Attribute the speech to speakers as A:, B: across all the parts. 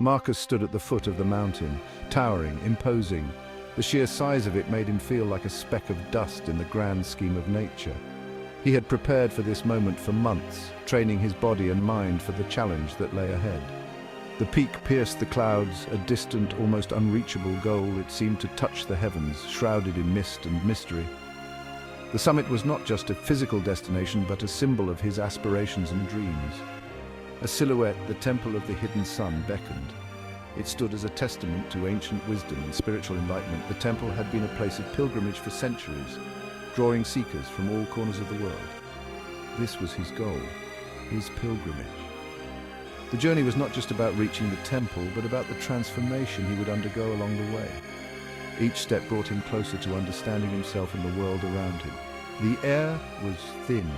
A: Marcus stood at the foot of the mountain, towering, imposing. The sheer size of it made him feel like a speck of dust in the grand scheme of nature. He had prepared for this moment for months, training his body and mind for the challenge that lay ahead. The peak pierced the clouds, a distant, almost unreachable goal. It seemed to touch the heavens, shrouded in mist and mystery. The summit was not just a physical destination, but a symbol of his aspirations and dreams. A silhouette, the temple of the hidden sun, beckoned. It stood as a testament to ancient wisdom and spiritual enlightenment. The temple had been a place of pilgrimage for centuries, drawing seekers from all corners of the world. This was his goal, his pilgrimage. The journey was not just about reaching the temple, but about the transformation he would undergo along the way. Each step brought him closer to understanding himself and the world around him. The air was thin,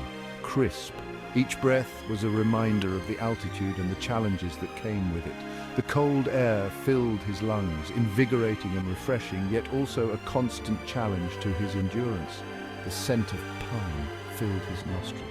A: crisp. Each breath was a reminder of the altitude and the challenges that came with it. The cold air filled his lungs, invigorating and refreshing, yet also a constant challenge to his endurance. The scent of pine filled his nostrils.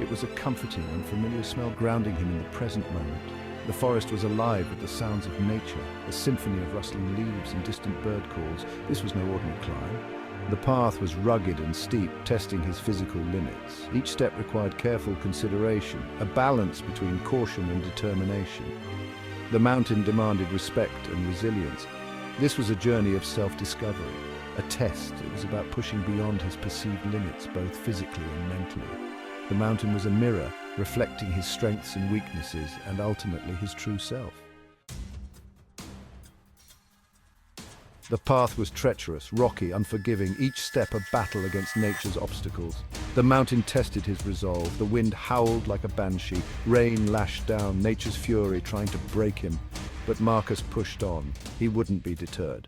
A: It was a comforting and familiar smell, grounding him in the present moment. The forest was alive with the sounds of nature, a symphony of rustling leaves and distant bird calls. This was no ordinary climb. The path was rugged and steep, testing his physical limits. Each step required careful consideration, a balance between caution and determination. The mountain demanded respect and resilience. This was a journey of self-discovery, a test. It was about pushing beyond his perceived limits, both physically and mentally. The mountain was a mirror, reflecting his strengths and weaknesses, and ultimately his true self. The path was treacherous, rocky, unforgiving, each step a battle against nature's obstacles. The mountain tested his resolve. The wind howled like a banshee. Rain lashed down, nature's fury trying to break him. But Marcus pushed on. He wouldn't be deterred.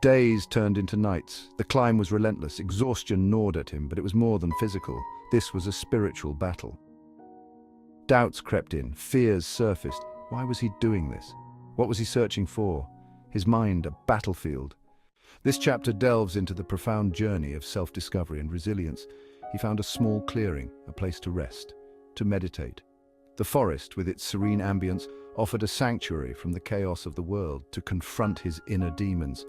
A: Days turned into nights. The climb was relentless. Exhaustion gnawed at him, but it was more than physical. This was a spiritual battle. Doubts crept in. Fears surfaced. Why was he doing this? What was he searching for? His mind a battlefield. This chapter delves into the profound journey of self-discovery and resilience. He found a small clearing, a place to rest, to meditate. The forest, with its serene ambience, offered a sanctuary from the chaos of the world to confront his inner demons.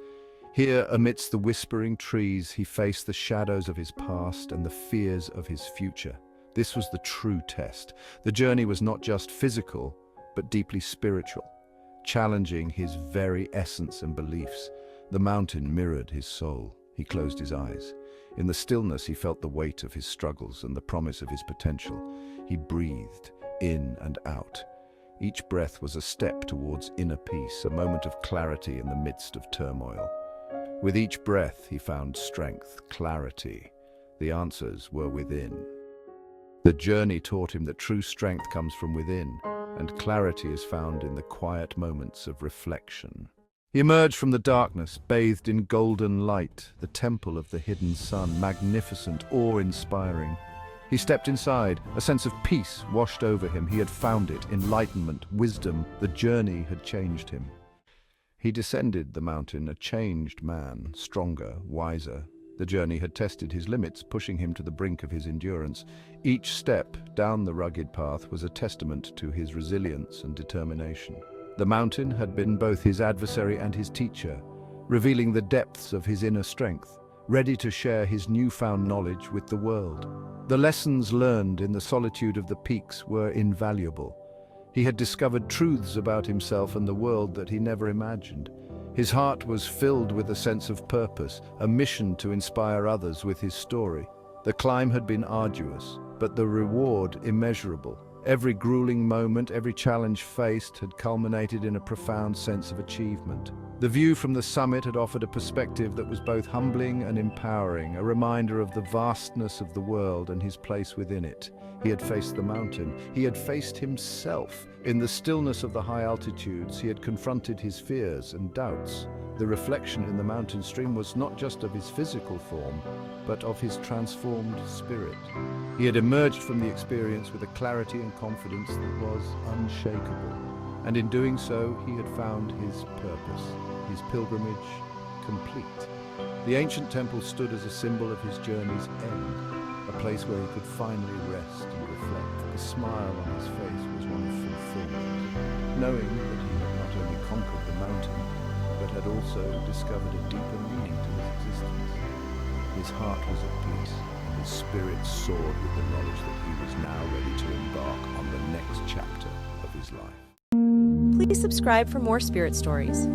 A: Here, amidst the whispering trees, he faced the shadows of his past and the fears of his future. This was the true test. The journey was not just physical, but deeply spiritual, challenging his very essence and beliefs. The mountain mirrored his soul. He closed his eyes. In the stillness, he felt the weight of his struggles and the promise of his potential. He breathed in and out. Each breath was a step towards inner peace, a moment of clarity in the midst of turmoil. With each breath, he found strength, clarity. The answers were within. The journey taught him that true strength comes from within, and clarity is found in the quiet moments of reflection. He emerged from the darkness, bathed in golden light, the temple of the hidden sun, magnificent, awe-inspiring. He stepped inside. A sense of peace washed over him. He had found it, enlightenment, wisdom. The journey had changed him. He descended the mountain, a changed man, stronger, wiser. The journey had tested his limits, pushing him to the brink of his endurance. Each step down the rugged path was a testament to his resilience and determination. The mountain had been both his adversary and his teacher, revealing the depths of his inner strength, ready to share his newfound knowledge with the world. The lessons learned in the solitude of the peaks were invaluable. He had discovered truths about himself and the world that he never imagined. His heart was filled with a sense of purpose, a mission to inspire others with his story. The climb had been arduous, but the reward immeasurable. Every grueling moment, every challenge faced had culminated in a profound sense of achievement. The view from the summit had offered a perspective that was both humbling and empowering, a reminder of the vastness of the world and his place within it. He had faced the mountain. He had faced himself. In the stillness of the high altitudes, he had confronted his fears and doubts. The reflection in the mountain stream was not just of his physical form, but of his transformed spirit. He had emerged from the experience with a clarity and confidence that was unshakable. And in doing so, he had found his purpose, his pilgrimage complete. The ancient temple stood as a symbol of his journey's end, a place where he could finally rest and reflect. The smile on his face was one of fulfillment, knowing that he had not only conquered the mountain, but had also discovered a deeper meaning to his existence. His heart was at peace, and his spirit soared with the knowledge that he was now ready to embark on the next chapter of his life.
B: Please subscribe for more spirit stories.